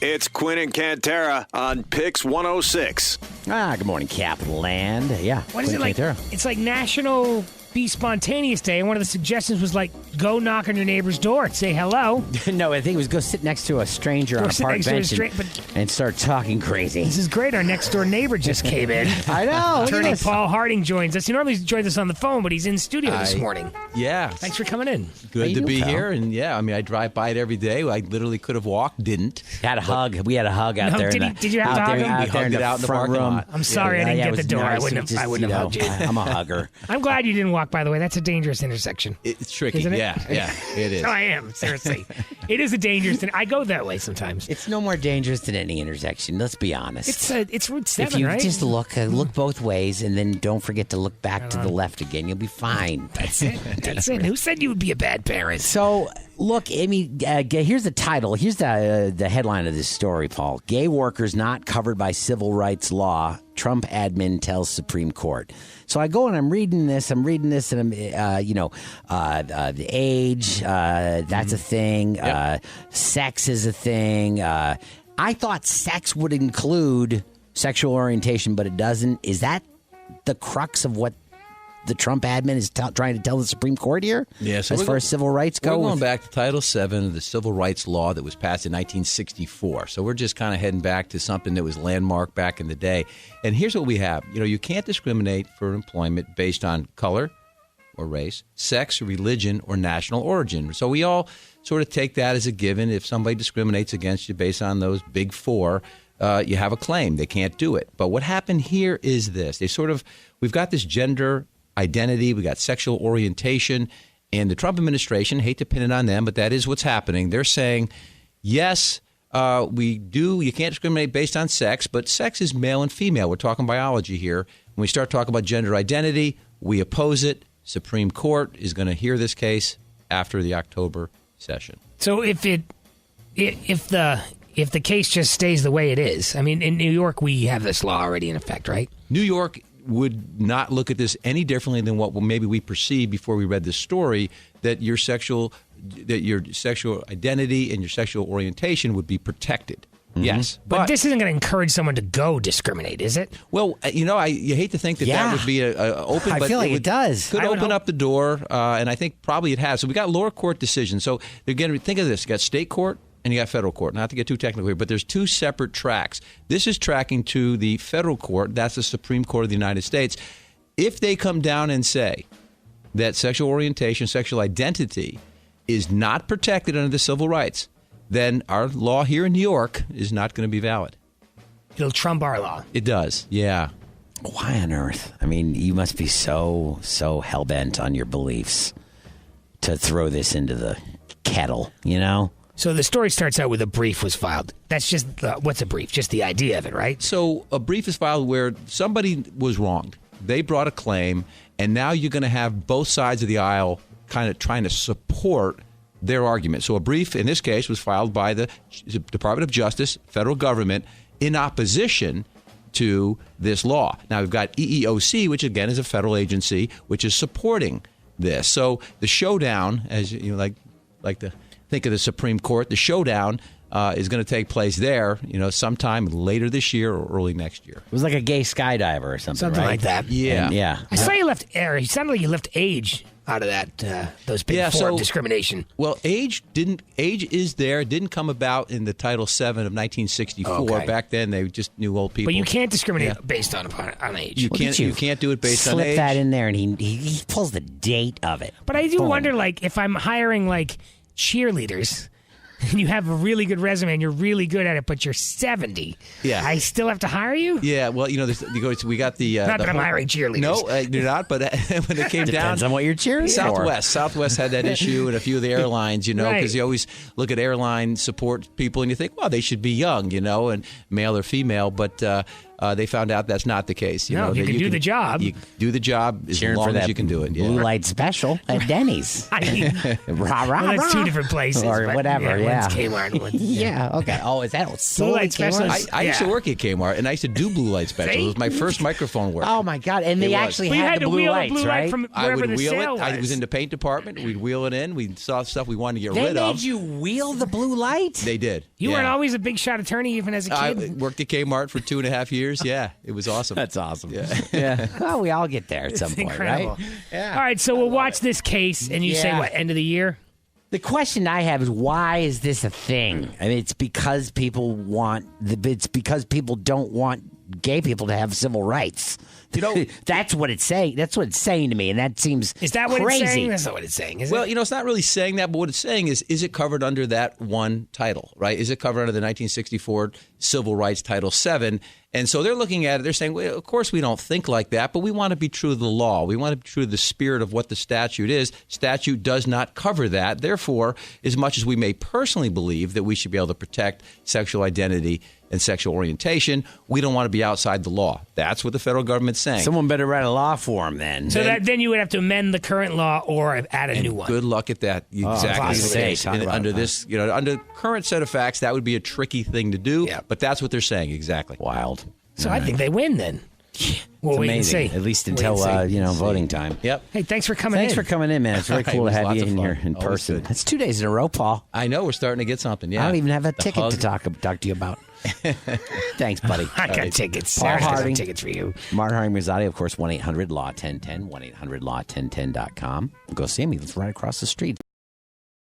It's Quinn and Cantera on PYX106. Good morning, Capital Land. Yeah. What is it like? It's like National Be Spontaneous Day, and one of the suggestions was like, go knock on your neighbor's door and say hello. No, I think it was go sit next to a stranger on a park bench and start talking crazy. This is great. Our next door neighbor just came in. I know. Attorney Paul Harding joins us. He normally joins us on the phone, but he's in studio this morning. Yeah. Thanks for coming in. Good to be here. And yeah, I mean, I drive by it every day. I literally could have walked, didn't. Had a hug. We had a hug out there. Did you have to hug him? We hugged it out in the front room. I'm sorry I didn't get the door. Nice. I wouldn't have hugged you. I'm a hugger. I'm glad you didn't walk, by the way. That's a dangerous intersection. It's tricky. Isn't it? Yeah, it is. No, I am. Seriously. It is a dangerous thing. I go that way sometimes. It's no more dangerous than any intersection. Let's be honest. It's Route 7, if you right? just look both ways and then don't forget to look back to the left again, you'll be fine. That's it. That's it. Who said you would be a bad parent? So, look, I mean, here's the title. Here's the headline of this story, Paul. Gay workers not covered by civil rights law. Trump admin tells Supreme Court. So I go and I'm reading this, and I'm, the age, that's a thing. Yep. Sex is a thing. I thought sex would include sexual orientation, but it doesn't. Is that the crux of what the Trump admin is trying to tell the Supreme Court here? Yeah, so as far as civil rights go? We're going back to Title VII of the Civil Rights Law that was passed in 1964. So we're just kind of heading back to something that was landmark back in the day. And here's what we have. You can't discriminate for employment based on color or race, sex, religion, or national origin. So we all sort of take that as a given. If somebody discriminates against you based on those big four, you have a claim. They can't do it. But what happened here is this. We've got this gender identity, we got sexual orientation, and the Trump administration, hate to pin it on them, but that is what's happening. They're saying, yes, we do, you can't discriminate based on sex, but sex is male and female. We're talking biology here. When we start talking about gender identity, we oppose it. Supreme Court is going to hear this case after the October session. So if the case just stays the way it is, I mean, in New York, we have this law already in effect, right? New York would not look at this any differently than what maybe we perceived before we read this story, that your sexual identity and your sexual orientation would be protected. Mm-hmm. Yes. But this isn't going to encourage someone to go discriminate, is it? Well, you hate to think that would be open. I feel like it does. Could open up the door, and I think probably it has. So we got lower court decisions. So again, think of this. You got state court and you got federal court. Not to get too technical here, but there's two separate tracks. This is tracking to the federal court. That's the Supreme Court of the United States. If they come down and say that sexual orientation, sexual identity is not protected under the civil rights, then our law here in New York is not going to be valid. It'll trump our law. It does, yeah. Why on earth? I mean, you must be so hell-bent on your beliefs to throw this into the kettle, So the story starts out with a brief was filed. That's just, what's a brief? Just the idea of it, right? So a brief is filed where somebody was wronged. They brought a claim, and now you're going to have both sides of the aisle kind of trying to support their argument. So a brief, in this case, was filed by the Department of Justice, federal government, in opposition to this law. Now, we've got EEOC, which, again, is a federal agency, which is supporting this. So the showdown, as you like to think of the Supreme Court, the showdown is going to take place there, sometime later this year or early next year. It was like a gay skydiver or something, Something right? like that. Yeah. Yeah. I saw you left air. It sounded like you left age out of that, those big four of discrimination. Well, age is there. It didn't come about in the Title VII of 1964. Okay. Back then, they just knew old people. But you can't discriminate based on age. You can't do it based on age. Slip that in there, and he pulls the date of it. But I do wonder, if I'm hiring, cheerleaders, and you have a really good resume and you're really good at it, but you're 70. Yeah. I still have to hire you? Yeah, well, we got the... Not that I'm hiring cheerleaders. No, you're not, but when it came down... Depends on what you're cheering for. Southwest had that issue, and a few of the airlines, because you always look at airline support people and you think, well, they should be young, and male or female, but... they found out that's not the case. You can do the job. You do the job as Cheering long for as you can do it. Yeah. Blue light special at Denny's. I mean, Rah, rah, that's rah. two different places. Or whatever, one's Kmart. And one's, Yeah. Okay. Oh, is that Blue solely light Kmart? specialist. I used to work at Kmart, and I used to do blue light specials. It was my first microphone work. Oh my God! And they It was. actually We had had the to blue wheel lights, the blue right? light from I wherever would the wheel sale it. I was in the paint department. We'd wheel it in. We saw stuff we wanted to get They rid made of. you wheel the blue light. They did. You yeah. weren't always a big shot attorney, even as a I kid. worked at Kmart for 2.5 years. Yeah, it was awesome. That's awesome. Yeah. Yeah. Well, we all get there at some It's point, incredible. right? Yeah. All right, so we'll watch this case, and you say Yeah. what? End of the year. The question I have is, why is this a thing? I mean, it's because people don't want gay people to have civil rights. You know, that's what it's saying. That's what it's saying to me, and that seems Is that what crazy. it's saying? That's not what it's saying, is well, it? you know, it's not really saying that, but what it's saying is it covered under that one title, right? Is it covered under the 1964 Civil Rights Title VII? And so they're looking at it, they're saying, well, of course we don't think like that, but we want to be true to the law. We want to be true to the spirit of what the statute is. Statute does not cover that. Therefore, as much as we may personally believe that we should be able to protect sexual identity and sexual orientation, we don't want to be outside the law. That's what the federal government's saying. Someone better write a law for him then. So then you would have to amend the current law or add a new one. Good luck at that. Exactly. God's sake, talk And about under that. this, you know, under current set of facts, that would be a tricky thing to do. Yeah. But that's what they're saying. Exactly. Wild. So I think they win then. We'll It's wait amazing. and see. At least Wait until and see. voting time. Yep. Hey, thanks for coming Thanks in. for coming in, man. It's very All right, cool to it was have lots you of in fun. here in Always person. good. That's 2 days in a row, Paul. I know we're starting to get something. Yeah. I don't even have a The ticket to hug. talk to you about. Thanks, buddy. I got tickets. Paul Sarah's got some Harding. tickets for you. Martin Harding Mazzotti, of course, 1-800-LAW-1010, 1-800-LAW-1010.com. Go see him. He lives right across the street.